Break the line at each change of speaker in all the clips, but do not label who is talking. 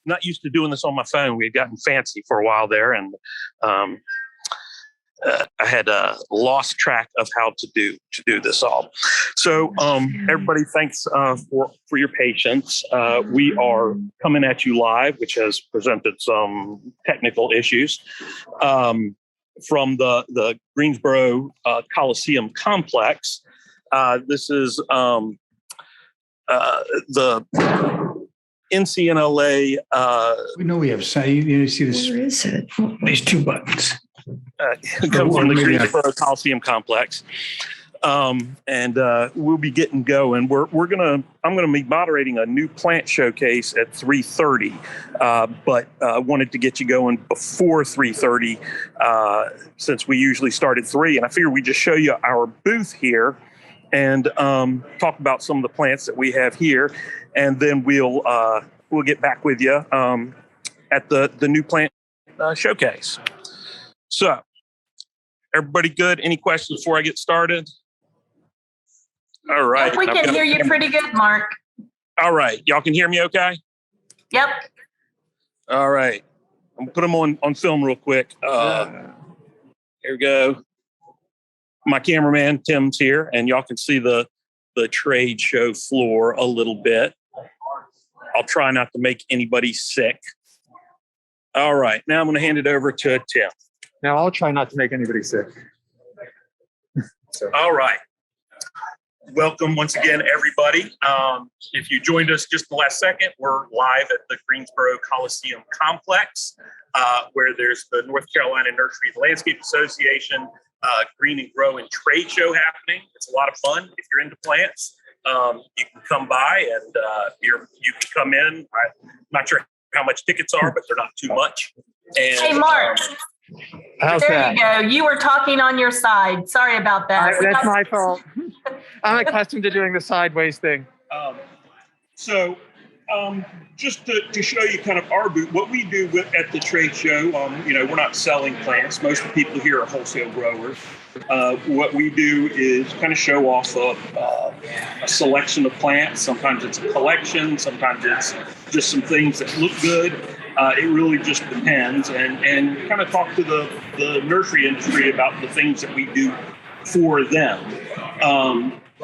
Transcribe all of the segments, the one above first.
not used to doing this on my phone. We had gotten fancy for a while there, and I had lost track of how to do this all. So everybody, thanks for your patience. We are coming at you live, which has presented some technical issues from the Greensboro Coliseum complex. This is the NCNLA.
We know we have you see this.
Where is it?
These two buttons.
Comes from the Greensboro Coliseum complex. And we'll be getting going. I'm gonna be moderating a new plant showcase at 3:30, but wanted to get you going before 3:30 since we usually start at 3. And I figured we'd just show you our booth here and talk about some of the plants that we have here, and then we'll get back with you at the new plant showcase. So, everybody good? Any questions before I get started? All right.
Yep, we can hear you pretty good, Mark.
All right. Y'all can hear me okay?
Yep.
All right. I'm going to put them on film real quick. Here we go. My cameraman, Tim's here, and y'all can see the trade show floor a little bit. I'll try not to make anybody sick. All right. Now I'm going to hand it over to Tim.
Now I'll try not to make anybody sick.
All right. Welcome once again, everybody. If you joined us just the last second, we're live at the Greensboro Coliseum complex, where there's the North Carolina Nursery Landscape Association Green and Growin trade show happening. It's a lot of fun. If you're into plants, you can come by and you can come in. I'm not sure how much tickets are, but they're not too much. And,
hey, Mark. You go. You were talking on your side. Sorry about that.
That's my fault. I'm accustomed to doing the sideways thing.
Just to show you kind of our booth, what we do at the trade show, we're not selling plants. Most of the people here are wholesale growers. What we do is kind of show off a selection of plants. Sometimes it's a collection. Sometimes it's just some things that look good. It really just depends, and kind of talk to the nursery industry about the things that we do for them.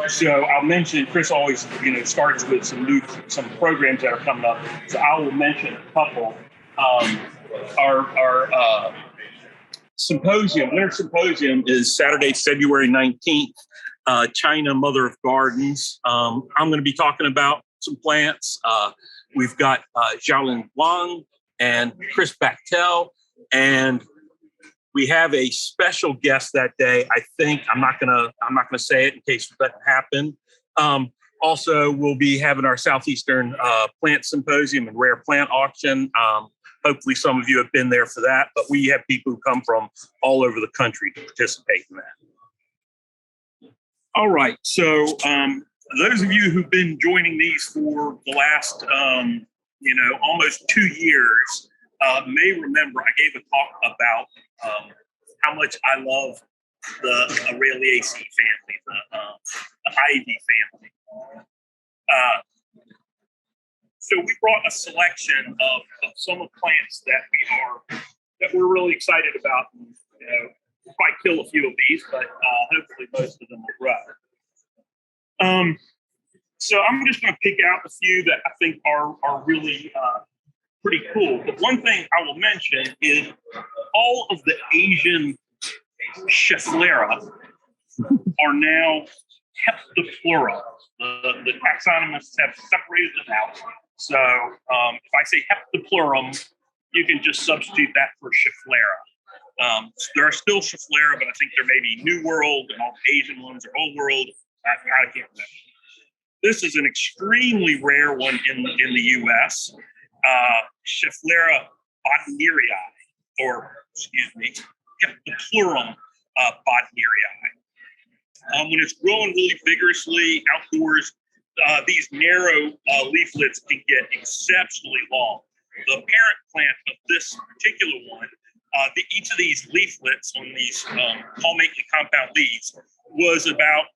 So I'll mention, Chris always, starts with some programs that are coming up. So I will mention a couple. Our symposium, Winter Symposium, is Saturday, February 19th. China Mother of Gardens. I'm going to be talking about some plants. We've got Xiaolin Wang and Chris Bachtel, and we have a special guest that day. I think I'm not gonna say it in case it doesn't happen. Also, we'll be having our Southeastern Plant Symposium and Rare Plant Auction. Hopefully, some of you have been there for that, but we have people who come from all over the country to participate in that. All right, so those of you who've been joining these for the last almost 2 years may remember I gave a talk about how much I love the Azaleas family, the ivy family. So we brought a selection of some of the plants that we're really excited about. And, we'll probably kill a few of these, but hopefully most of them will grow. So I'm just going to pick out a few that I think are really pretty cool. But one thing I will mention is all of the Asian Schefflera are now Peptoplurum. The taxonomists have separated them out. So if I say Peptoplurum, you can just substitute that for Schefflera. There are still Schefflera, but I think there may be New World, and all the Asian ones are Old World. I can't remember. This is an extremely rare one in the U.S. Schefflera Botneria, Peptoplurum Botneria. When it's growing really vigorously outdoors, these narrow leaflets can get exceptionally long. The parent plant of this particular one, each of these leaflets on these palmately compound leaves was about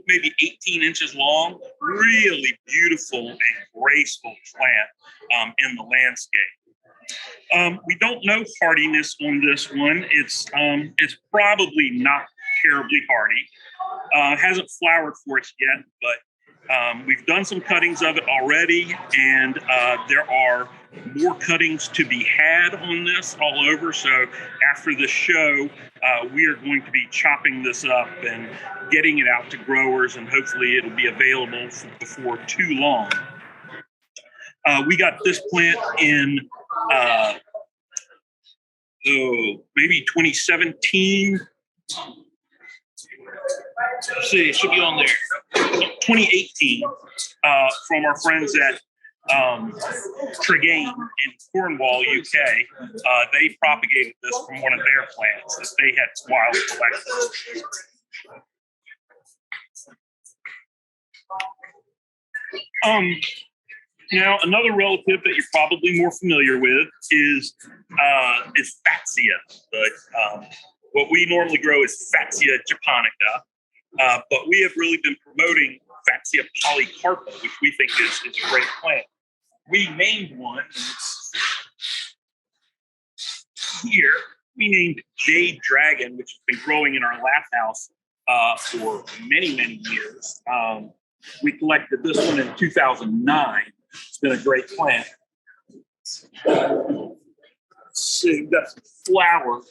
maybe 18 inches long. Really beautiful and graceful plant in the landscape. We don't know hardiness on this one. It's probably not terribly hardy. Hasn't flowered for us yet, but we've done some cuttings of it already, and there are more cuttings to be had on this all over. So after the show, we are going to be chopping this up and getting it out to growers, and hopefully it'll be available before too long. We got this plant in maybe 2017. Let's see, it should be on there. 2018 from our friends at Tregain in Cornwall, UK. They propagated this from one of their plants that they had wild collected. Now, another relative that you're probably more familiar with is Fatsia. But what we normally grow is Fatsia japonica, but we have really been promoting Fatsia Polycarpa, which we think is a great plant. We named one here. We named Jade Dragon, which has been growing in our lath house for many, many years. We collected this one in 2009. It's been a great plant. So we've got some flowers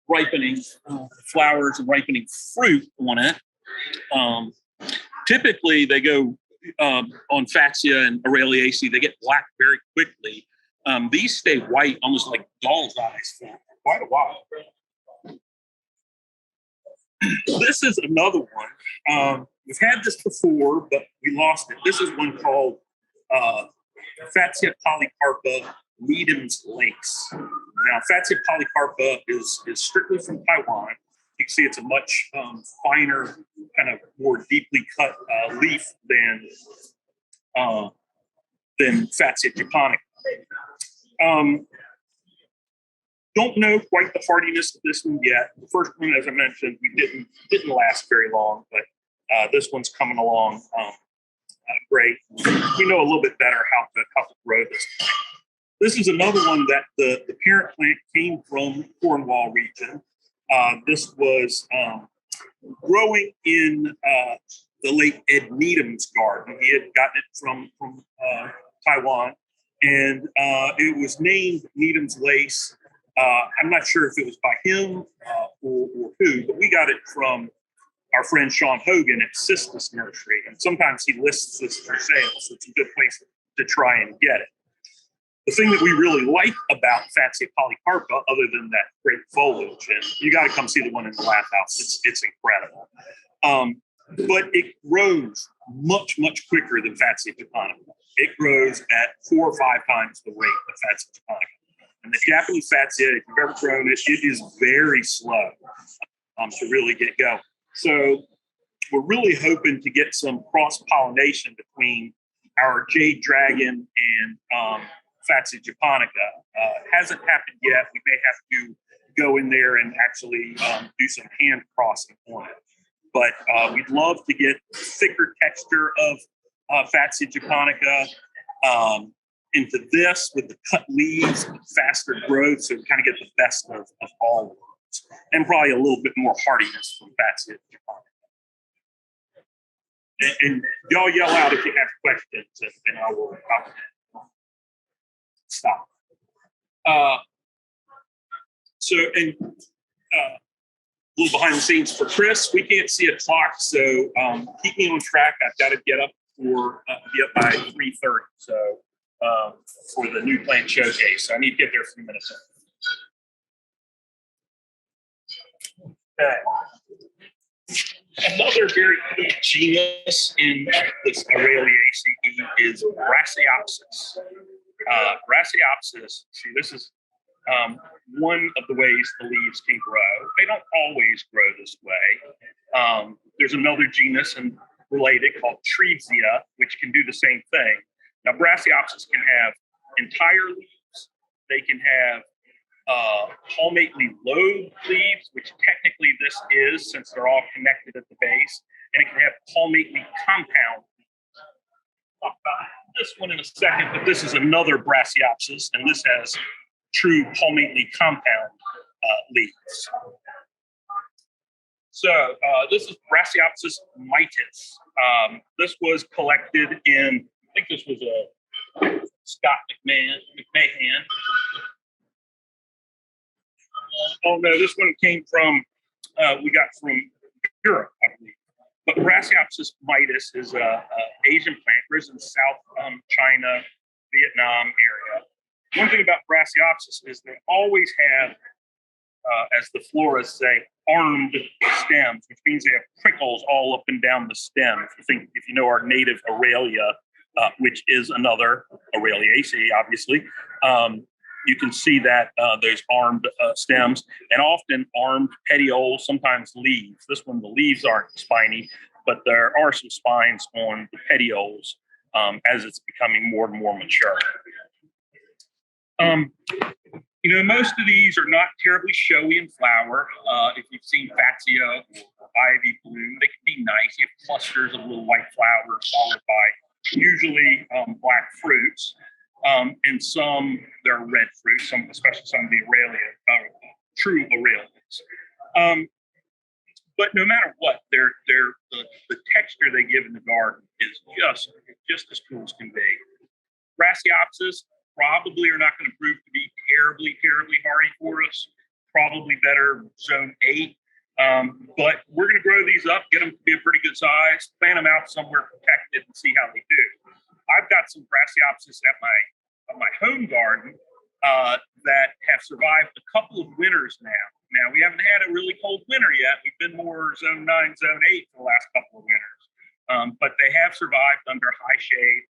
ripening flowers and ripening fruit on it. Typically, they go on Fatsia and Azaleas, they get black very quickly. These stay white, almost like doll's eyes, for quite a while. This is another one. We've had this before, but we lost it. This is one called Fatsia Polycarpa Needham's Lace. Now, Fatsia Polycarpa is strictly from Taiwan. You can see it's a much finer, kind of more deeply cut leaf than Fatsia japonica. Don't know quite the hardiness of this one yet. The first one, as I mentioned, we didn't last very long, but this one's coming along great. We know a little bit better how to grow this plant. This is another one that the parent plant came from Cornwall region. This was growing in the late Ed Needham's garden. He had gotten it from Taiwan, and it was named Needham's Lace. I'm not sure if it was by him or who, but we got it from our friend Sean Hogan at Sistus Nursery, and sometimes he lists this for sale, so it's a good place to try and get it. The thing that we really like about Fatsia Polycarpa, other than that great foliage, and you got to come see the one in the lath house, it's incredible. But it grows much, much quicker than Fatsia japonica. It grows at 4 or 5 times the rate of Fatsia japonica. And the Japanese Fatsia, if you've ever grown it, it is very slow to really get going. So we're really hoping to get some cross-pollination between our Jade Dragon and Fatsia japonica. Hasn't happened yet. We may have to go in there and actually do some hand crossing on it. But we'd love to get thicker texture of Fatsia japonica into this with the cut leaves, faster growth, so we kind of get the best of all worlds, and probably a little bit more hardiness from Fatsia japonica. And y'all yell out if you have questions, and I will stop. A little behind the scenes for Chris. We can't see a clock, so keep me on track. I've got to get up be up by 3:30. So for the new plant showcase, so I need to get there a few minutes. Okay. Another very good genus in this Azaleas is Brassiopsis. Brassiopsis, see, this is one of the ways the leaves can grow. They don't always grow this way. There's another genus and related called Trevsia, which can do the same thing. Now, Brassiopsis can have entire leaves. They can have palmately lobed leaves, which technically this is, since they're all connected at the base, and it can have palmately compound. Talk about this one in a second, but this is another Brassiopsis, and this has true palmately compound leaves. So this is Brassiopsis Mitus. This was collected in, I think this was a Scott McMahon. Oh no, this one came from, we got from Europe, I believe. But Brassiopsis Mitus is a Asian plant, grows in South China, Vietnam area. One thing about Brassiopsis is they always have, as the florists say, armed stems, which means they have prickles all up and down the stem. If you know our native Aurelia, which is another Aureliaceae, obviously, you can see that there's armed stems and often armed petioles, sometimes leaves. This one, the leaves aren't spiny, but there are some spines on the petioles as it's becoming more and more mature. You know, most of these are not terribly showy in flower. If you've seen Fatsia or ivy bloom, they can be nice. You have clusters of little white flowers followed by usually black fruits. And some, there are red fruits, some, especially some of the Aurelia, true Aurelias. But no matter what, the texture they give in the garden is just as cool as can be. Brassiopsis probably are not going to prove to be terribly hardy for us. Probably better zone 8. But we're going to grow these up, get them to be a pretty good size, plant them out somewhere protected, and see how they do. I've got some Brassiopsis at my home garden that have survived a couple of winters now. Now, we haven't had a really cold winter yet. We've been more zone 9, zone 8 for the last couple of winters. But they have survived under high shade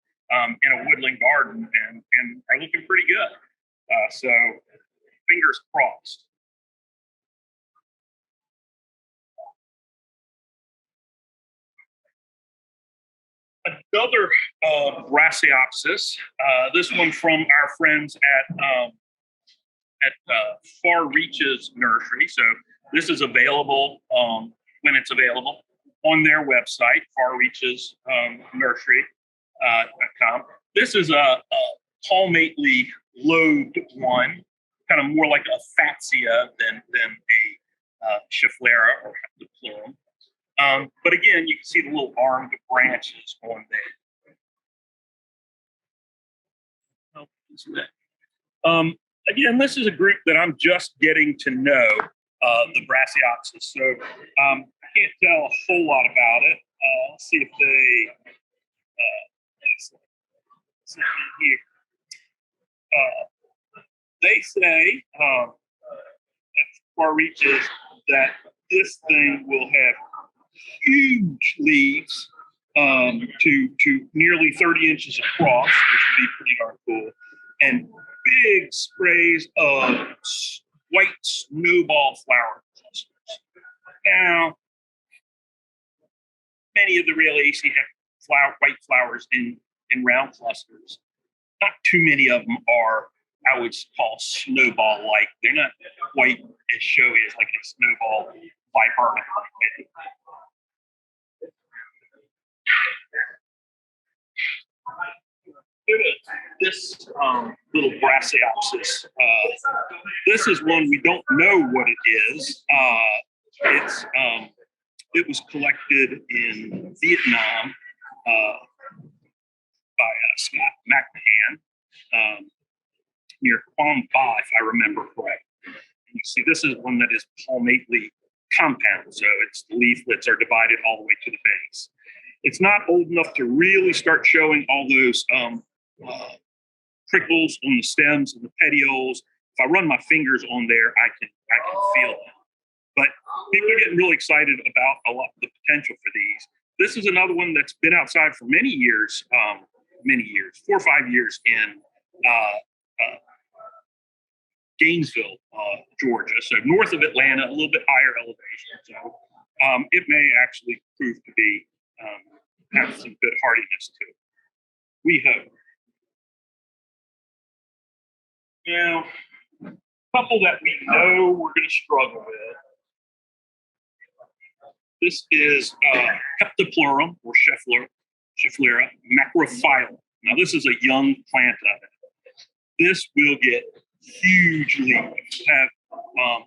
in a woodland garden and are looking pretty good. So fingers crossed. Another Brassiopsis, this one from our friends at Far Reaches Nursery. So this is available when it's available on their website, Far Reaches Nursery.com. This is a palmately lobed one, kind of more like a Fatsia than a Schefflera or Peptoplurum. But again, you can see the little armed branches on there. Again, this is a group that I'm just getting to know, the Brassiopsis. So I can't tell a whole lot about it. Let's see if they see here. They say at Far Reaches that this thing will have huge leaves to nearly 30 inches across, which would be pretty darn cool, and big sprays of white snowball flower clusters. Now, many of the Aureliaceae have white flowers in round clusters. Not too many of them are, I would call, snowball-like. They're not quite as showy as like a snowball viburnum. This little Brassiopsis, this is one we don't know what it is. It was collected in Vietnam by Scott McMahon near Quang Ba, if I remember correctly. You see, this is one that is palmately compound, so its leaflets are divided all the way to the base. It's not old enough to really start showing all those prickles on the stems and the petioles. If I run my fingers on there, I can feel them. But people are getting really excited about a lot of the potential for these. This is another one that's been outside for many years, 4 or 5 years in Gainesville, Georgia, so north of Atlanta, a little bit higher elevation. So it may actually prove to be have some good hardiness to it. We hope. Now, couple that we know we're going to struggle with. This is Peptoplurum or Schefflera Macrophylla. Now, this is a young plant of it. This will get huge leaves. Have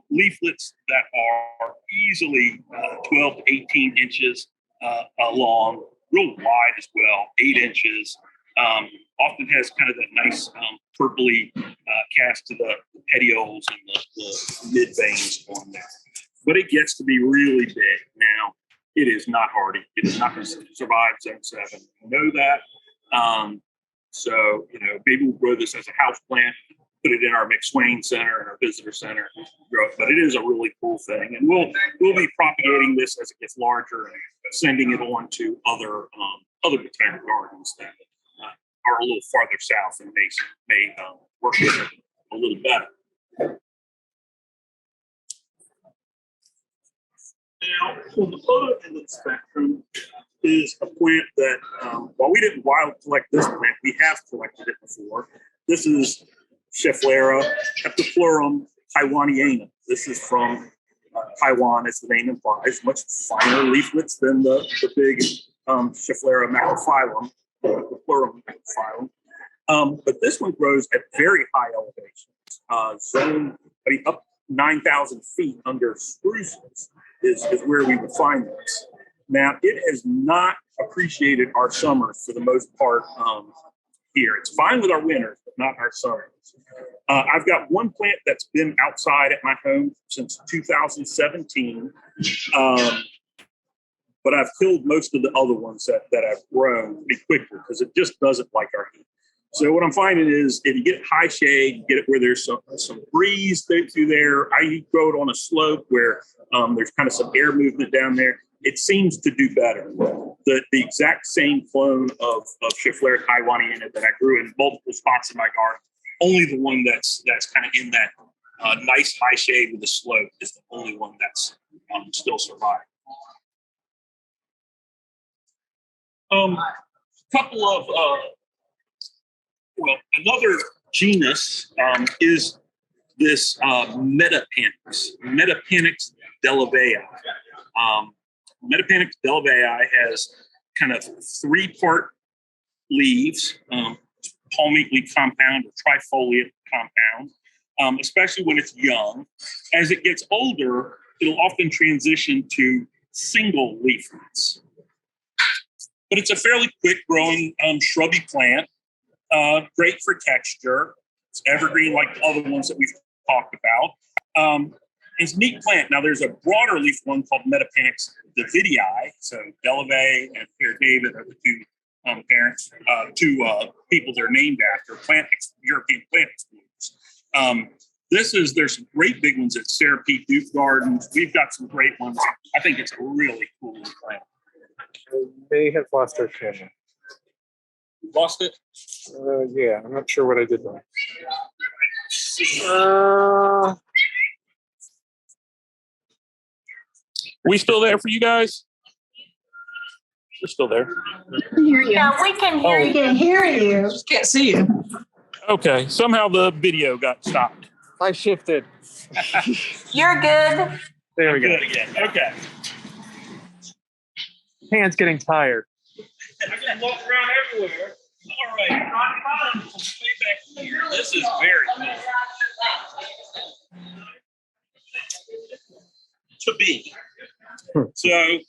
leaflets that are easily 12 to 18 inches long, real wide as well, 8 inches. Often has kind of that nice purpley cast to the petioles and the mid veins on there. But it gets to be really big. Now, it is not hardy. It is not going to survive Zone 7. We know that. So, maybe we'll grow this as a house plant, put it in our McSwain Center and our visitor center, grow it. But it is a really cool thing. And we'll be propagating this as it gets larger and sending it on to other botanical gardens that are a little farther south and may work with it a little better. Now, on the other end of the spectrum is a plant that, while we didn't wild collect this plant, we have collected it before. This is Schefflera Peptoplurum taiwaniana. This is from Taiwan, as the name implies, much finer leaflets than the big Schefflera macrophyllum, the plurum macrophyllum. But this one grows at very high elevations. Up 9,000 feet under spruces is where we would find this. Now, it has not appreciated our summers for the most part here. It's fine with our winters, but not our summers. I've got one plant that's been outside at my home since 2017, but I've killed most of the other ones that I've grown pretty quickly because it just doesn't like our heat. So what I'm finding is if you get high shade, you get it where there's some breeze through there. I grow it on a slope where there's kind of some air movement down there. It seems to do better. The exact same clone of Schefflera taiwaniana that I grew in multiple spots in my garden, only the one that's kind of in that nice high shade with the slope is the only one that's still surviving. Couple of another genus is this Metapanics Davidii. Metapanics Davidii has kind of 3-part leaves, palmate leaf compound or trifoliate compound, especially when it's young. As it gets older, it'll often transition to single leaflets. But it's a fairly quick growing shrubby plant, great for texture. It's evergreen like the other ones that we've talked about. It's a neat plant. Now, there's a broader leaf one called Metapanics Davidii. So Delavea and Pierre David are the two parents, two people they're named after, European plant explorers. There's some great big ones at Sarah P. Duke Gardens. We've got some great ones. I think it's a really cool plant.
They have lost our camera.
Lost it?
Yeah, I'm not sure what I did there.
We still there for you guys? We're still there.
Yeah, we can hear you.
We can hear you. Just can't see you.
Okay, somehow the video got stopped.
I shifted.
You're good.
There we go.
Good again. Okay.
Hand's getting tired.
I can walk around everywhere. All right. Way back here. This is very cool. To be. So,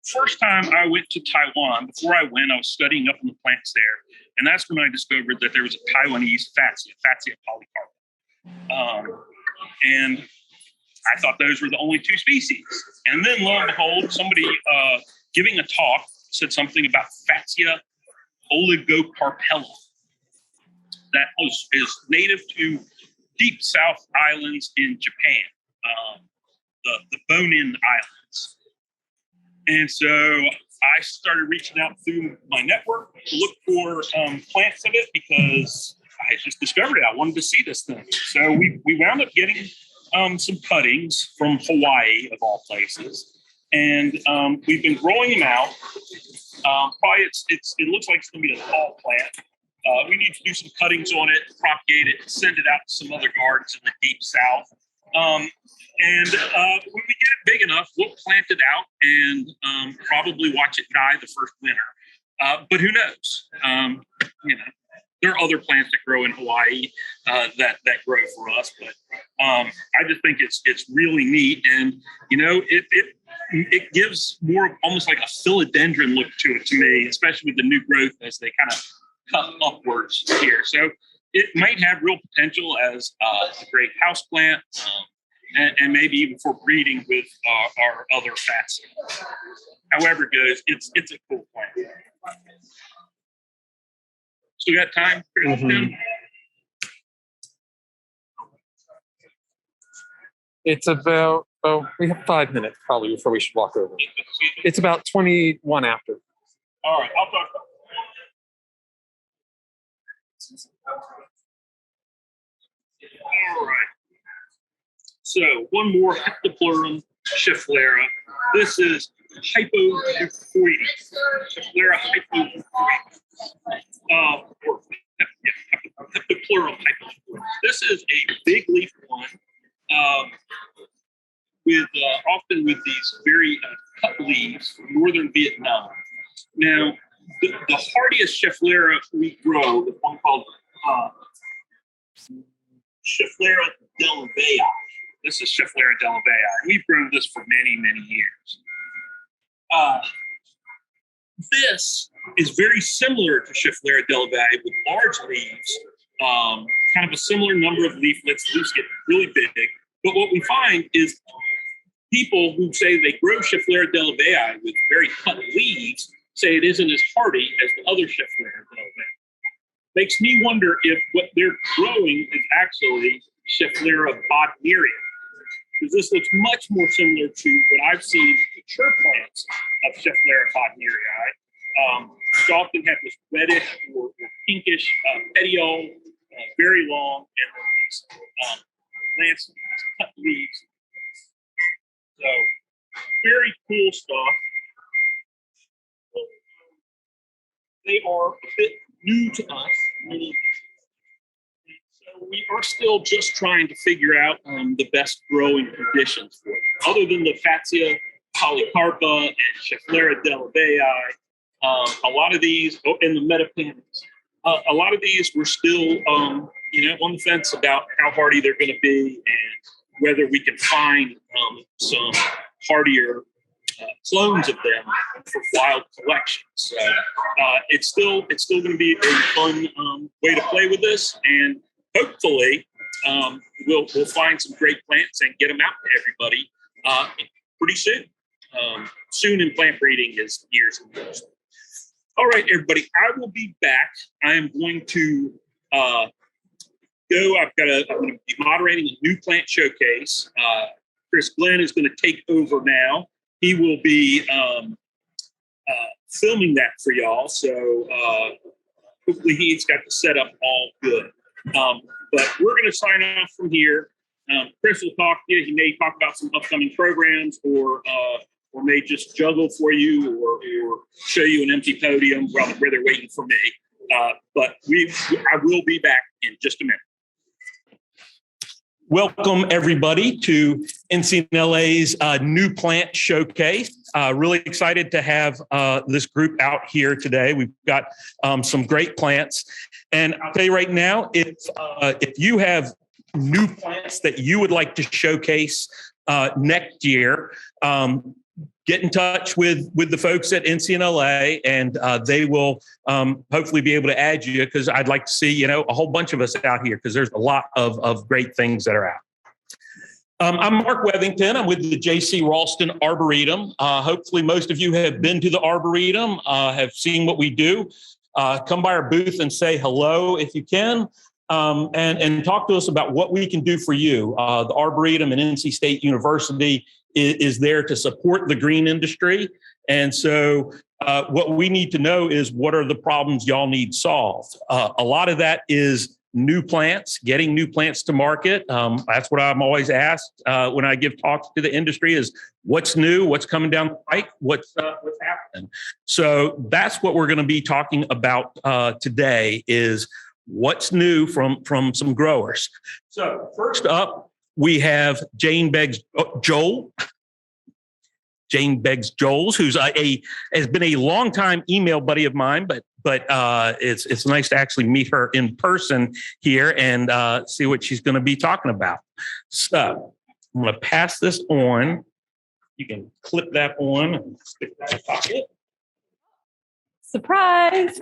first time I went to Taiwan, before I went, I was studying up on the plants there. And that's when I discovered that there was a Taiwanese Fatsia Polycarpa. And I thought those were the only 2 species. And then lo and behold, somebody giving a talk said something about Fatsia Oligocarpella that is native to deep south islands in Japan, the Bonin Islands. And so I started reaching out through my network to look for plants of it because I had just discovered it. I wanted to see this thing. So we wound up getting some cuttings from Hawaii, of all places. And we've been growing them out. Probably it looks like it's going to be a tall plant. we need to do some cuttings on it, propagate it, send it out to some other gardens in the deep south. And when we get it big enough, we'll plant it out and probably watch it die the first winter. But who knows? There are other plants that grow in Hawaii that grow for us. But I just think it's really neat, and it gives more almost like a philodendron look to it to me, especially with the new growth as they kind of cut upwards here. So it might have real potential as a great houseplant. And maybe even for breeding with our other Fatsy. However it goes, it's a cool plant. So we got time for
Mm-hmm. It's about, we have 5 minutes probably before we should walk over. It's about 21 after.
All right, I'll talk about it. All right. So one more Peptoplurum Schefflera. This is hypoeuphorides. Schefflera hypoeuphorides. Peptoplurum hypoeuphorides. This is a big leaf one with often with these very cut leaves from northern Vietnam. Now, the hardiest Schefflera we grow, the one called Schefflera Del Vega. This is Schefflera Del Vega, and we've grown this for many, many years. This is very similar to Schefflera Del Vega with large leaves, kind of a similar number of leaflets. Leaves get really big. But what we find is people who say they grow Schefflera Del Vega with very cut leaves say it isn't as hardy as the other Schefflera Del Vega. Makes me wonder if what they're growing is actually Schefflera Botneria, because this looks much more similar to what I've seen in mature plants of Schefflera Botneria. Which often have this reddish or pinkish petiole, very long, and then these plants, cut leaves. So, very cool stuff. They are a bit new to us. So we are still just trying to figure out the best growing conditions for them. Other than the Fatsia Polycarpa and Schefflera Del Vega, a lot of these, and the Metapanics, a lot of these we're still, on the fence about how hardy they're going to be and whether we can find some hardier clones of them for wild collections. So it's still going to be a fun way to play with this, and hopefully we'll find some great plants and get them out to everybody pretty soon. Soon in plant breeding is years and years. All right, everybody, I will be back. I am going to go. I'm going to be moderating a new plant showcase. Chris Glenn is going to take over now. He will be filming that for y'all. So hopefully he's got the setup all good. But we're going to sign off from here. Chris will talk to you. He may talk about some upcoming programs or may just juggle for you or show you an empty podium while they're waiting for me. But I will be back in just a minute. Welcome, everybody, to NCNLA's new plant showcase. Really excited to have this group out here today. We've got some great plants. And I'll tell you right now, if you have new plants that you would like to showcase next year, get in touch with the folks at NCNLA, and they will hopefully be able to add you, because I'd like to see, a whole bunch of us out here, because there's a lot of great things that are out. I'm Mark Weathington. I'm with the J.C. Ralston Arboretum. Hopefully most of you have been to the Arboretum, have seen what we do. Come by our booth and say hello if you can, and talk to us about what we can do for you. The Arboretum and NC State University is there to support the green industry. And so what we need to know is, what are the problems y'all need solved? A lot of that is new plants, getting new plants to market. That's what I'm always asked when I give talks to the industry is what's new, what's coming down the pike, what's happening. So that's what we're going to be talking about today is what's new from some growers. So first up, we have Jane Beggs Joel. Jane Beggs Joels, who's has been a longtime email buddy of mine, but it's nice to actually meet her in person here and see what she's going to be talking about. So I'm going to pass this on. You can clip that on and stick that in the pocket.
Surprise!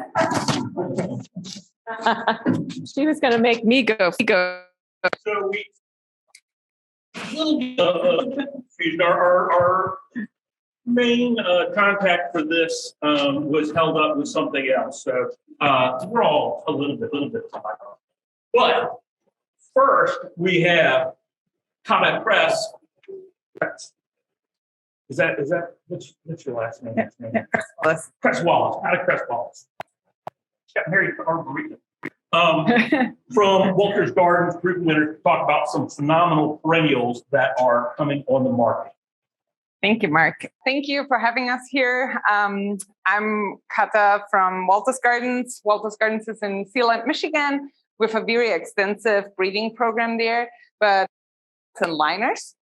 She was going to make me go.
So our main contact for this was held up with something else. So we're all a little bit behind. But first we have Comment Press. Is that what's your last name? Cress Wallace. Out of Cress Wallace. Got married to Arboretum. From Walter's Gardens, Fruit Winter, to talk about some phenomenal perennials that are coming on the market.
Thank you, Mark. Thank you for having us here. I'm Kata from Walter's Gardens. Walter's Gardens is in Sealand, Michigan, with a very extensive breeding program there, but in liners.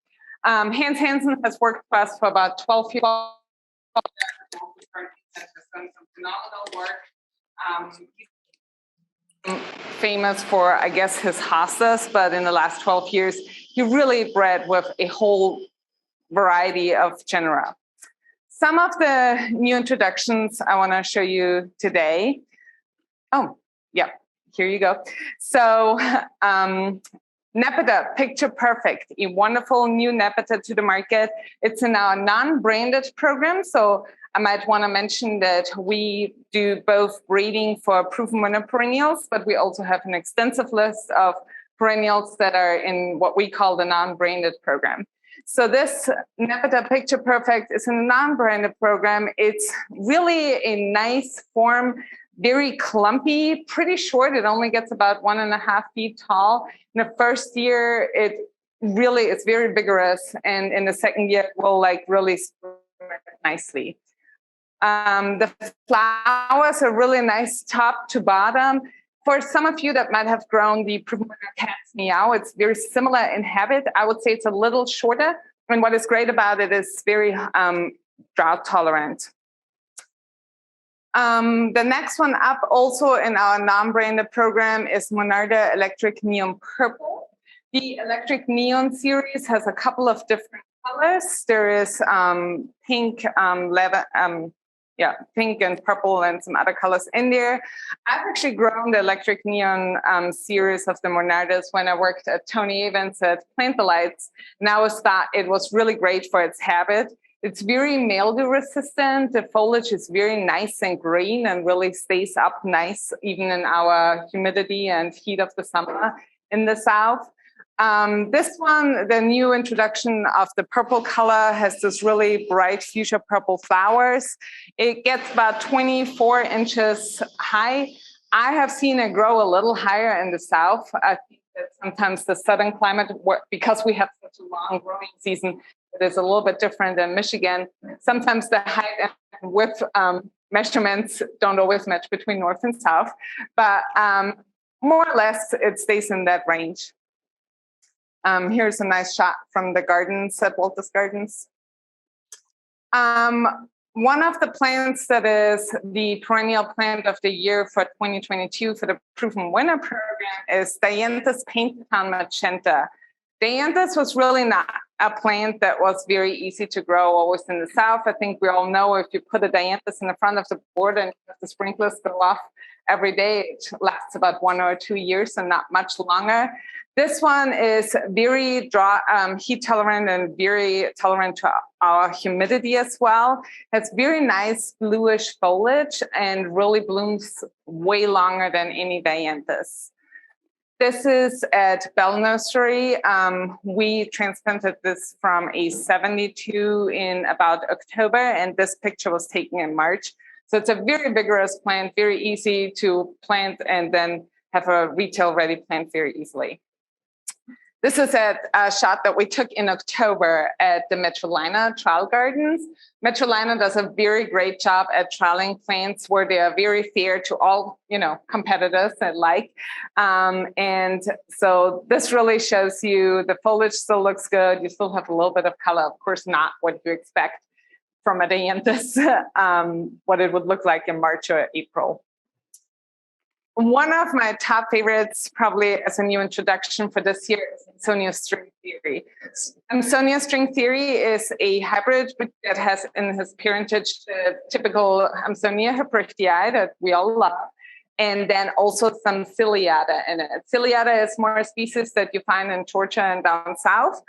Hans Hansen has worked for us for about 12 years. Has done some phenomenal work. Famous for, I guess, his hostas, but in the last 12 years, he really bred with a whole variety of genera. Some of the new introductions I want to show you today. Oh, yeah, here you go. So Nepeta, Picture Perfect, a wonderful new Nepeta to the market. It's in our non-branded program. So I might want to mention that we do both breeding for proven winner perennials, but we also have an extensive list of perennials that are in what we call the non-branded program. So this Nepeta Picture Perfect is in a non-branded program. It's really a nice form, very clumpy, pretty short. It only gets about 1.5 feet tall. In the first year, it really is very vigorous. And in the second year, it will really spread nicely. The flowers are really nice top to bottom. For some of you that might have grown the Proven Winner Cat's Meow, it's very similar in habit. I would say it's a little shorter. And what is great about it is very drought tolerant. The next one up also in our non-branded program is Monarda Electric Neon Purple. The Electric Neon series has a couple of different colors. There is pink, pink and purple and some other colors in there. I've actually grown the Electric Neon series of the Monardas when I worked at Tony Evans at Plant the Lights. And I always thought it was really great for its habit. It's very mildew resistant. The foliage is very nice and green and really stays up nice, even in our humidity and heat of the summer in the South. This one, the new introduction of the purple color, has this really bright fuchsia purple flowers. It gets about 24 inches high. I have seen it grow a little higher in the South. I think that sometimes the southern climate, because we have such a long growing season, it is a little bit different than Michigan. Sometimes the height and width measurements don't always match between North and South, but more or less it stays in that range. Here's a nice shot from the gardens at Walter's Gardens. One of the plants that is the perennial plant of the year for 2022 for the Proven Winner program is Dianthus Painted-on Magenta. Dianthus was really not a plant that was very easy to grow always in the South. I think we all know if you put a Dianthus in the front of the board and the sprinklers go off every day, it lasts about 1 or 2 years and not much longer. This one is very heat tolerant and very tolerant to our humidity as well. Has very nice bluish foliage and really blooms way longer than any Dianthus. This is at Bell Nursery. We transplanted this from a 72 in about October, and this picture was taken in March. So it's a very vigorous plant, very easy to plant and then have a retail ready plant very easily. This is a shot that we took in October at the Metrolina Trial Gardens. Metrolina does a very great job at trialing plants where they are very fair to all, competitors alike. And so this really shows you the foliage still looks good. You still have a little bit of color, of course, not what you expect from a Dianthus, what it would look like in March or April. One of my top favorites, probably as a new introduction for this year, is Amsonia string theory. Amsonia string theory is a hybrid that has in his parentage the typical Amsonia hybridae that we all love, and then also some ciliata in it. Ciliata is more a species that you find in Georgia and down south.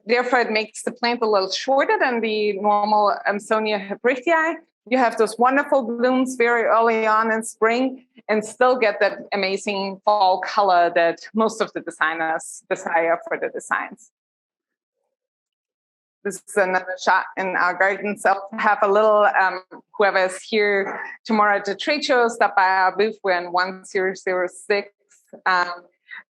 Therefore, it makes the plant a little shorter than the normal Amsonia hybridae. You have those wonderful blooms very early on in spring and still get that amazing fall color that most of the designers desire for the designs. This is another shot in our garden. So I'll have a little, whoever is here tomorrow at the trade show, stop by our booth. We're in 1006.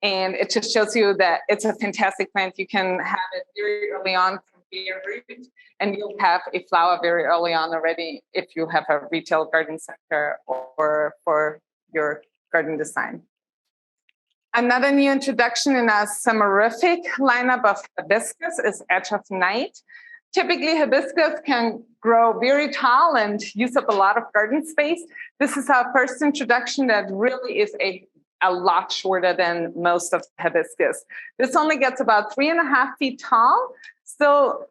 And it just shows you that it's a fantastic plant. You can have it very early on from bare root, and you'll have a flower very early on already if you have a retail garden center or for your garden design. Another new introduction in our summerific lineup of hibiscus is Edge of Night. Typically, hibiscus can grow very tall and use up a lot of garden space. This is our first introduction that really is a lot shorter than most of hibiscus. This only gets about 3.5 feet tall, still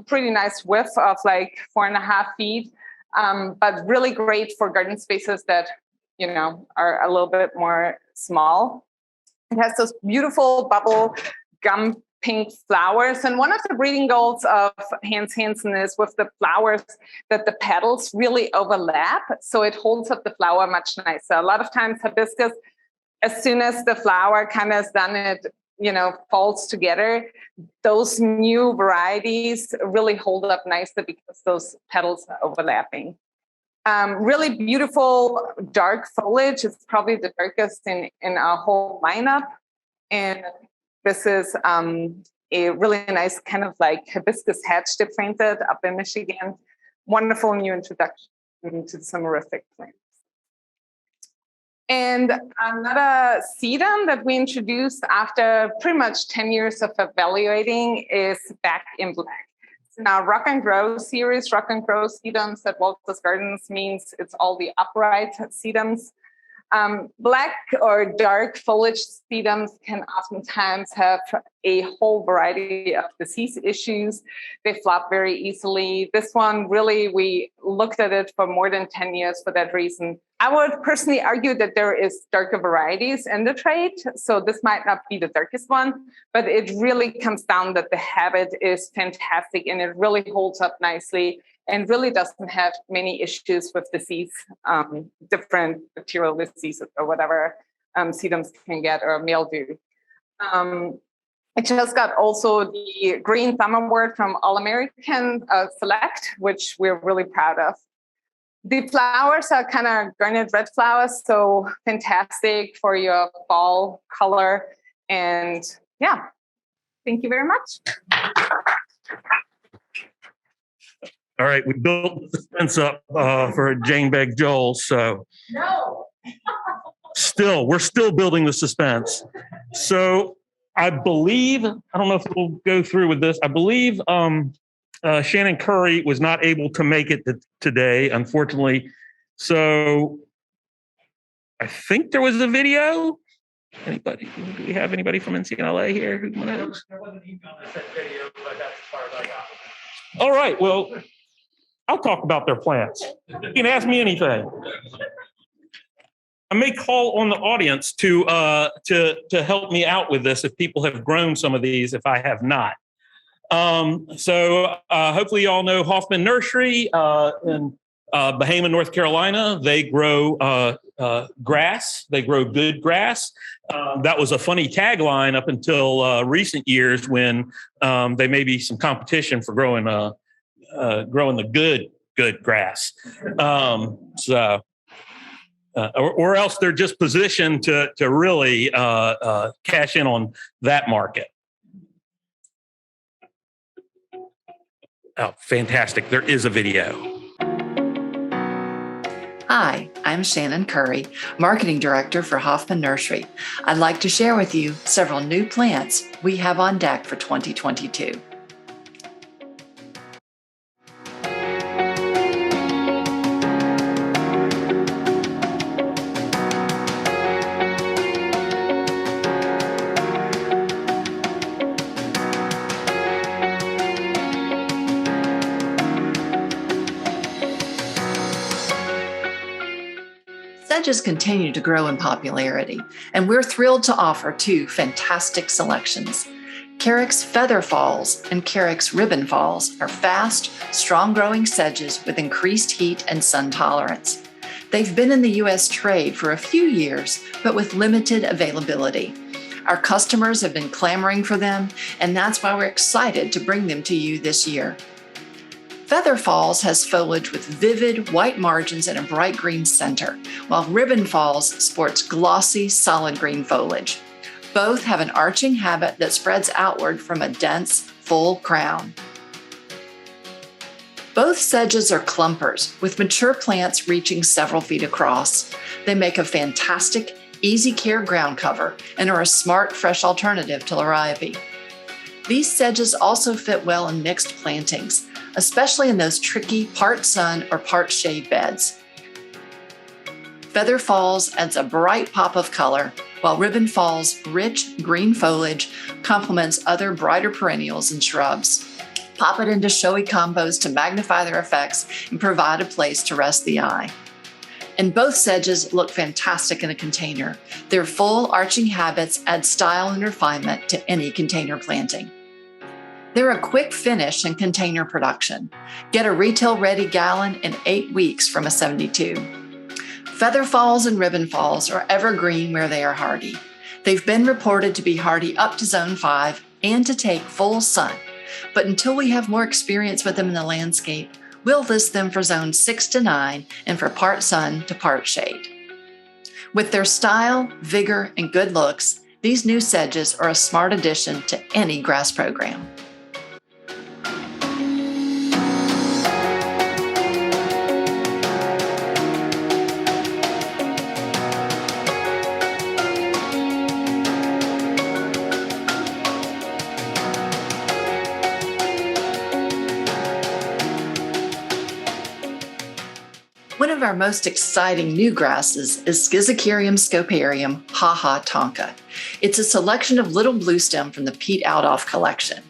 pretty nice width of like 4.5 feet, but really great for garden spaces that, are a little bit more small. It has those beautiful bubble gum pink flowers. And one of the breeding goals of Hans Hansen is with the flowers that the petals really overlap. So it holds up the flower much nicer. A lot of times hibiscus, as soon as the flower kind of is done, it falls together. Those new varieties really hold up nicely because those petals are overlapping. Really beautiful dark foliage. It's probably the darkest in our whole lineup. And this is a really nice kind of like hibiscus hedge they planted up in Michigan. Wonderful new introduction to the summerific plants. And another sedum that we introduced after pretty much 10 years of evaluating is Back in Black. In our Rock and Grow series, Rock and Grow sedums at Walter's Gardens means it's all the upright sedums. Black or dark foliage sedums can oftentimes have a whole variety of disease issues. They flop very easily. This one, really, we looked at it for more than 10 years for that reason. I would personally argue that there is darker varieties in the trade, so this might not be the darkest one, but it really comes down that the habit is fantastic and it really holds up nicely and really doesn't have many issues with disease, different bacterial diseases or whatever sedums can get, or mildew. It just got also the Green Thumb Award from All American Select, which we're really proud of. The flowers are kind of garnet red flowers, so fantastic for your fall color. And yeah, thank you very much.
All right, we built the fence up for Jane Begg Joel, so
No.
we're still building the suspense. So I believe, I don't know if we'll go through with this. I believe Shannon Curry was not able to make it today, unfortunately. So I think there was a video. Anybody? Do we have anybody from NCLA here? Who knows?
There was an email that said video, but that's as far as I got.
All right. Well, I'll talk about their plants. You can ask me anything. I may call on the audience to help me out with this if people have grown some of these, if I have not. So hopefully you all know Hoffman Nursery in Bahama, North Carolina. They grow grass. They grow good grass. That was a funny tagline up until recent years when there may be some competition for growing the good grass. or else they're just positioned to really cash in on that market. Oh, fantastic. There is a video.
Hi, I'm Shannon Curry, Marketing Director for Hoffman Nursery. I'd like to share with you several new plants we have on deck for 2022. Sedges continue to grow in popularity, and we're thrilled to offer two fantastic selections. Carrick's Feather Falls and Carrick's Ribbon Falls are fast, strong-growing sedges with increased heat and sun tolerance. They've been in the U.S. trade for a few years, but with limited availability. Our customers have been clamoring for them, and that's why we're excited to bring them to you this year. Feather Falls has foliage with vivid white margins and a bright green center, while Ribbon Falls sports glossy, solid green foliage. Both have an arching habit that spreads outward from a dense, full crown. Both sedges are clumpers, with mature plants reaching several feet across. They make a fantastic, easy care ground cover and are a smart, fresh alternative to Liriope. These sedges also fit well in mixed plantings, especially in those tricky part sun or part shade beds. Feather Falls adds a bright pop of color, while Ribbon Falls' rich green foliage complements other brighter perennials and shrubs. Pop it into showy combos to magnify their effects and provide a place to rest the eye. And both sedges look fantastic in a container. Their full arching habits add style and refinement to any container planting. They're a quick finish in container production. Get a retail-ready gallon in 8 weeks from a 72. Feather Falls and Ribbon Falls are evergreen where they are hardy. They've been reported to be hardy up to zone 5 and to take full sun. But until we have more experience with them in the landscape, we'll list them for zone 6 to 9 and for part sun to part shade. With their style, vigor, and good looks, these new sedges are a smart addition to any grass program. One of our most exciting new grasses is Schizocarium scoparium Ha-Ha Tonka. It's a selection of little bluestem from the Pete Outoff collection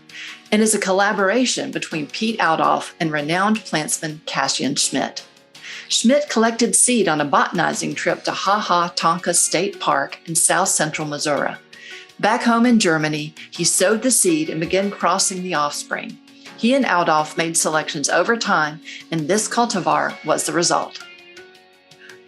and is a collaboration between Pete Outoff and renowned plantsman Cassian Schmidt. Schmidt collected seed on a botanizing trip to Ha-Ha Tonka State Park in south central Missouri. Back home in Germany, he sowed the seed and began crossing the offspring. He and Outoff made selections over time, and this cultivar was the result.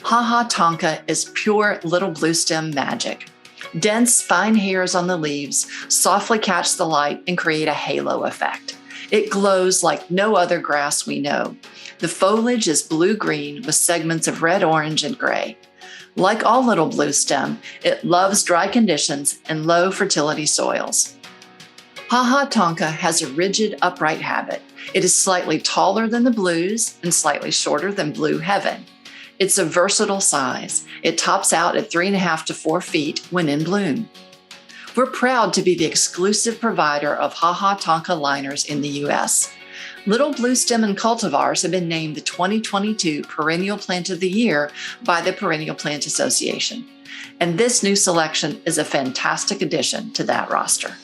Ha-Ha Tonka is pure little bluestem magic. Dense, fine hairs on the leaves softly catch the light and create a halo effect. It glows like no other grass we know. The foliage is blue-green with segments of red, orange, and gray. Like all little bluestem, it loves dry conditions and low fertility soils. Ha-Ha Tonka has a rigid, upright habit. It is slightly taller than the blues and slightly shorter than Blue Heaven. It's a versatile size. It tops out at 3.5 to 4 feet when in bloom. We're proud to be the exclusive provider of Ha-Ha Tonka liners in the U.S. Little bluestem and cultivars have been named the 2022 Perennial Plant of the Year by the Perennial Plant Association. And this new selection is a fantastic addition to that roster.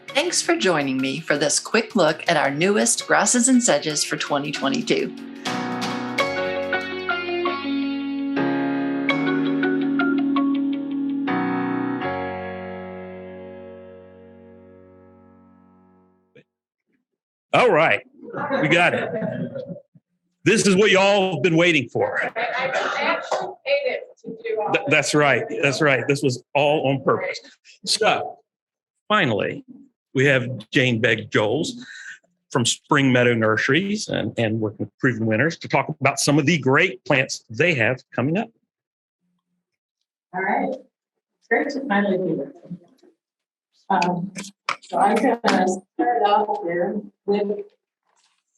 Thanks for joining me for this quick look at our newest grasses and sedges for 2022.
All right, we got it. This is what y'all have been waiting for. That's right. That's right. This was all on purpose. So finally, we have Jane Begg Joles. from Spring Meadow Nurseries and working with proven winners to talk about some of the great plants they have coming up.
All right. It's great to finally be with you. So I'm going to start off here with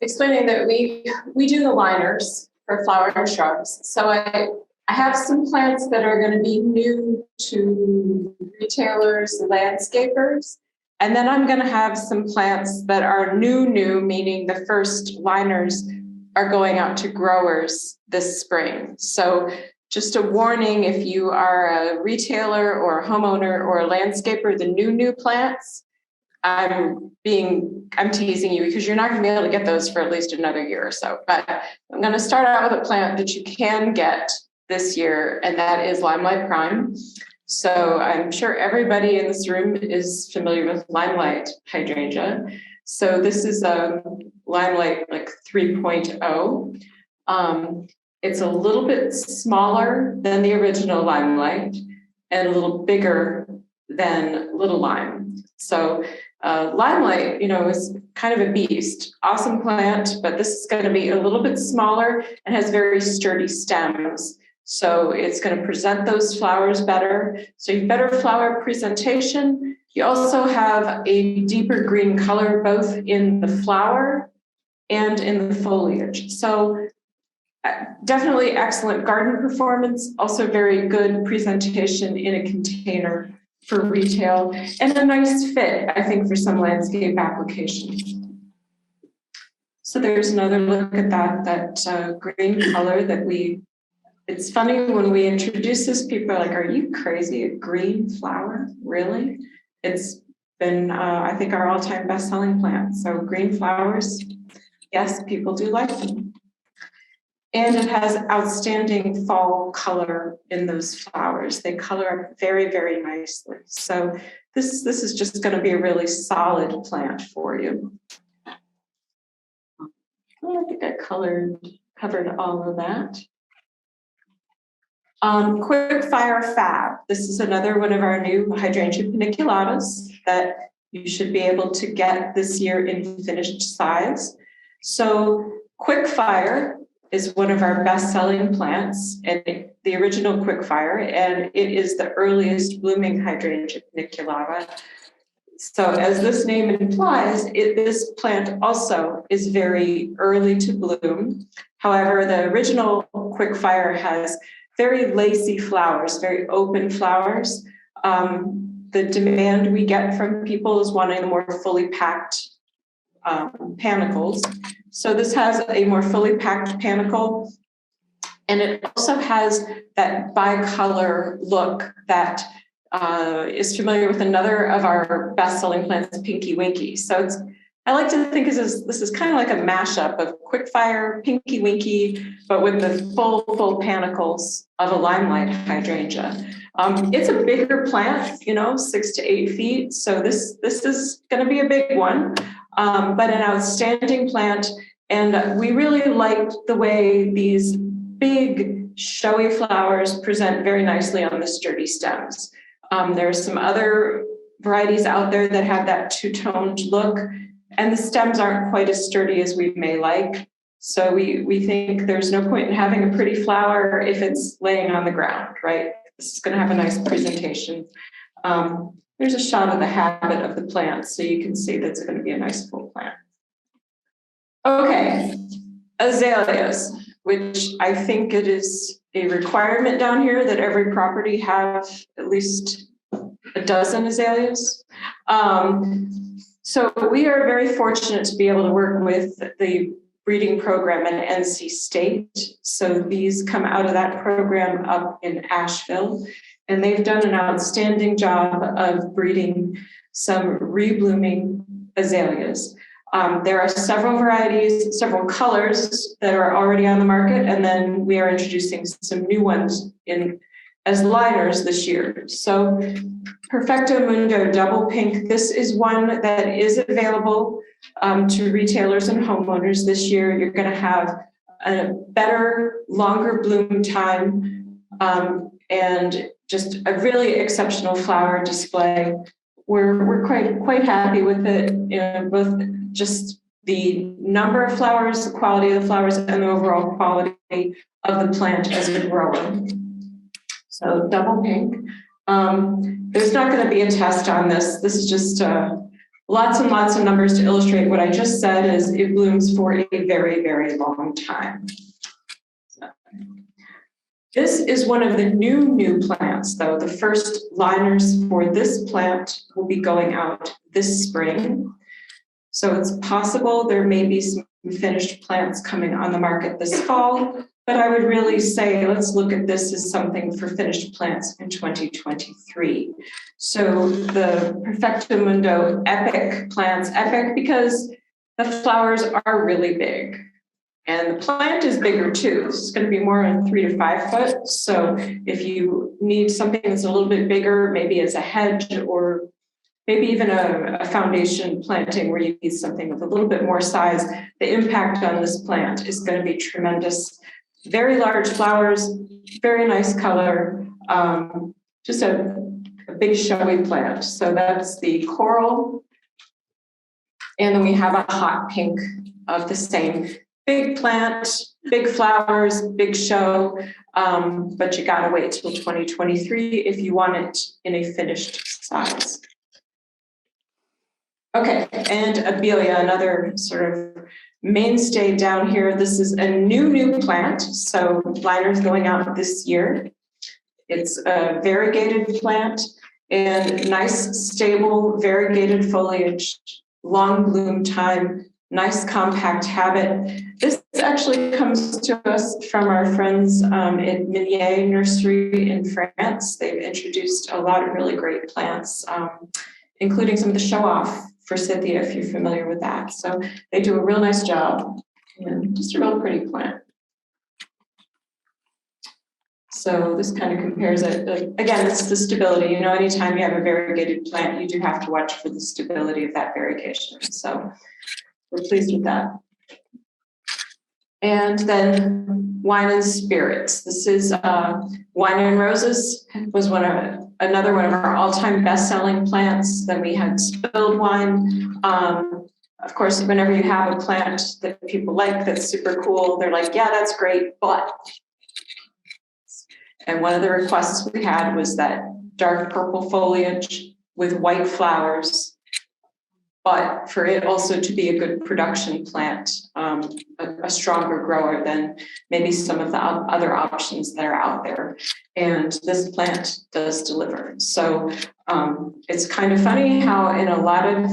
explaining that we do the liners for flowering shrubs. So I have some plants that are going to be new to retailers, landscapers, and then I'm going to have some plants that are new, meaning the first liners are going out to growers this spring. So just a warning, if you are a retailer or a homeowner or a landscaper, the new plants, I'm teasing you because you're not going to be able to get those for at least another year or so. But I'm going to start out with a plant that you can get this year, and that is Limelight Prime. So I'm sure everybody in this room is familiar with Limelight Hydrangea. So this is a Limelight like 3.0. It's a little bit smaller than the original Limelight and a little bigger than Little Lime. So Limelight, is kind of a beast. Awesome plant, but this is going to be a little bit smaller and has very sturdy stems. So it's going to present those flowers better. So you have better flower presentation. You also have a deeper green color, both in the flower and in the foliage. So definitely excellent garden performance, also very good presentation in a container for retail, and a nice fit, I think, for some landscape applications. So there's another look at that green color that it's funny when we introduce this, people are like, are you crazy? A green flower? Really? It's been, I think, our all-time best-selling plant. So green flowers, yes, people do like them. And it has outstanding fall color in those flowers. They color up very, very nicely. So this is just going to be a really solid plant for you. I think I covered all of that. Quick Fire Fab. This is another one of our new hydrangea paniculatas that you should be able to get this year in finished size. So Quick Fire is one of our best-selling plants, and the original Quick Fire, and it is the earliest blooming hydrangea paniculata. So as this name implies, this plant also is very early to bloom. However, the original Quick Fire has very lacy flowers, very open flowers. The demand we get from people is wanting the more fully packed panicles. So this has a more fully packed panicle, and it also has that bicolor look that is familiar with another of our best-selling plants, Pinky Winky. So I like to think this is kind of like a mashup of Quick Fire, Pinky Winky, but with the full panicles of a Limelight hydrangea. It's a bigger plant, 6 to 8 feet. So this is going to be a big one, but an outstanding plant. And we really liked the way these big, showy flowers present very nicely on the sturdy stems. There are some other varieties out there that have that two-toned look, and the stems aren't quite as sturdy as we may like. So we think there's no point in having a pretty flower if it's laying on the ground, right? This is going to have a nice presentation. There's a shot of the habit of the plant, so you can see that's going to be a nice full plant. Okay, azaleas, which I think it is a requirement down here that every property have at least a dozen azaleas. So we are very fortunate to be able to work with the breeding program at NC State. So these come out of that program up in Asheville, and they've done an outstanding job of breeding some reblooming azaleas. There are several varieties, several colors that are already on the market, and then we are introducing some new ones as liners this year. So Perfecto Mundo Double Pink, this is one that is available to retailers and homeowners this year. You're going to have a better, longer bloom time, and just a really exceptional flower display. We're quite happy with it, both just the number of flowers, the quality of the flowers, and the overall quality of the plant as a grower. So double pink. There's not going to be a test on this. This is just lots and lots of numbers to illustrate what I just said. Is it blooms for a very, very long time. So, this is one of the new plants, though. The first liners for this plant will be going out this spring. So it's possible there may be some finished plants coming on the market this fall, but I would really say let's look at this as something for finished plants in 2023. So the Perfectamundo epic plants, epic because the flowers are really big. And the plant is bigger too. It's going to be more than 3 to 5 foot. So if you need something that's a little bit bigger, maybe as a hedge or maybe even a foundation planting where you need something with a little bit more size, the impact on this plant is going to be tremendous. Very large flowers, very nice color, just a big showy plant. So that's the coral. And then we have a hot pink of the same. Big plant, big flowers, big show, but you gotta wait till 2023 if you want it in a finished size. Okay, and Abelia, another sort of mainstay down here. This is a new plant, so liners going out this year. It's a variegated plant and nice, stable, variegated foliage, long bloom time, nice compact habit. This actually comes to us from our friends at Minier Nursery in France. They've introduced a lot of really great plants, including some of the show-off forsythia, if you're familiar with that. So they do a real nice job and just a real pretty plant. So this kind of compares it. Again, it's the stability. You know, anytime you have a variegated plant, you do have to watch for the stability of that variegation. So we're pleased with that. And then wine and spirits. This is Wine and Roses. Was another one of our all-time best-selling plants. Then we had spilled wine. Of course, whenever you have a plant that people like that's super cool, they're like, yeah, that's great, but. And one of the requests we had was that dark purple foliage with white flowers, but for it also to be a good production plant, a stronger grower than maybe some of the other options that are out there. And this plant does deliver. So it's kind of funny how in a lot of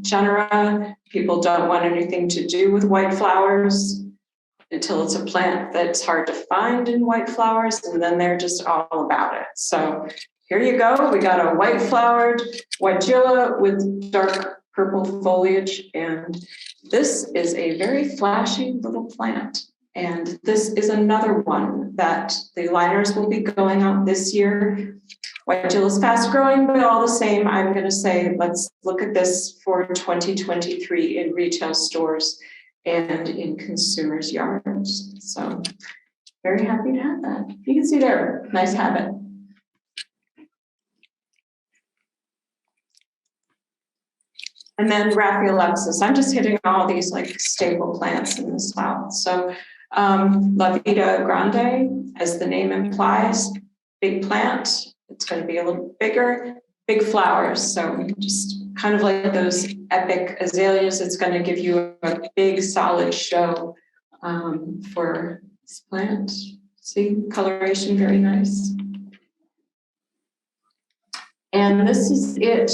genera, people don't want anything to do with white flowers until it's a plant that's hard to find in white flowers, and then they're just all about it. So here you go. We got a white flowered Weigilla with dark purple foliage, and this is a very flashy little plant. And this is another one that the liners will be going out this year. Weigilla is fast growing, but all the same, I'm going to say let's look at this for 2023 in retail stores and in consumers' yards. So very happy to have that. You can see there, nice habit. And then Brassiopsis. I'm just hitting all these like staple plants in the South. So La Vida Grande, as the name implies, big plant. It's going to be a little bigger, big flowers. So just kind of like those epic azaleas, it's going to give you a big solid show for this plant. See, coloration, very nice. And this is it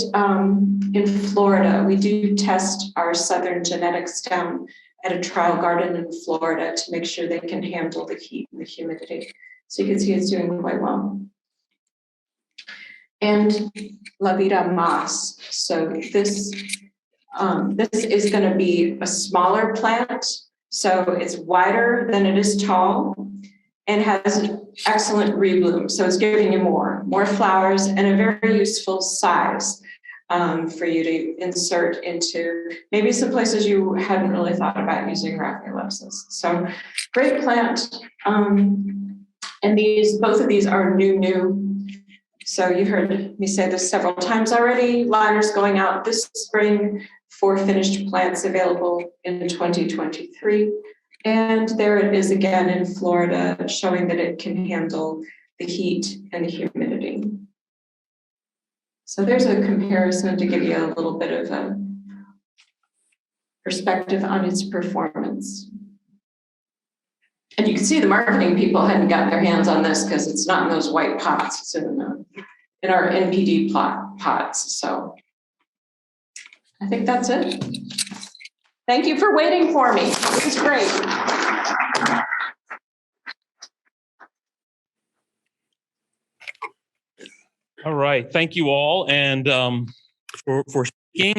in Florida. We do test our southern genetics down at a trial garden in Florida to make sure they can handle the heat and the humidity. So you can see it's doing quite well. And La Vida Moss. So this is going to be a smaller plant. So it's wider than it is tall and has excellent rebloom. So it's giving you more flowers and a very useful size for you to insert into maybe some places you hadn't really thought about using Brassiopsis. So great plant. And both of these are new. So you heard me say this several times already. Liners going out this spring 4 finished plants available in 2023. And there it is again in Florida, showing that it can handle the heat and the humidity. So there's a comparison to give you a little bit of a perspective on its performance. And you can see the marketing people hadn't gotten their hands on this because it's not in those white pots. It's in our NPD pots. So I think that's it. Thank you for waiting for me. It was great.
All right. Thank you all. And for speaking,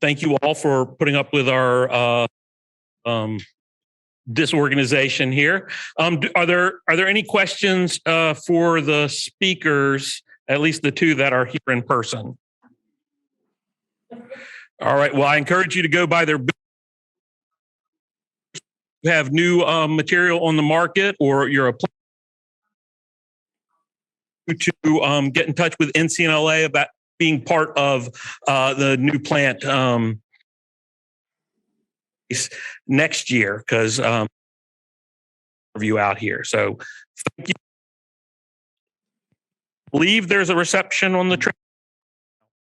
thank you all for putting up with our disorganization here. Are there any questions for the speakers, at least the 2 that are here in person? All right. Well, I encourage you to go by their booth. You have new material on the market, or you're to get in touch with NCNLA about being part of the new plant next year, because review out here. So thank you. I believe there's a reception on the train.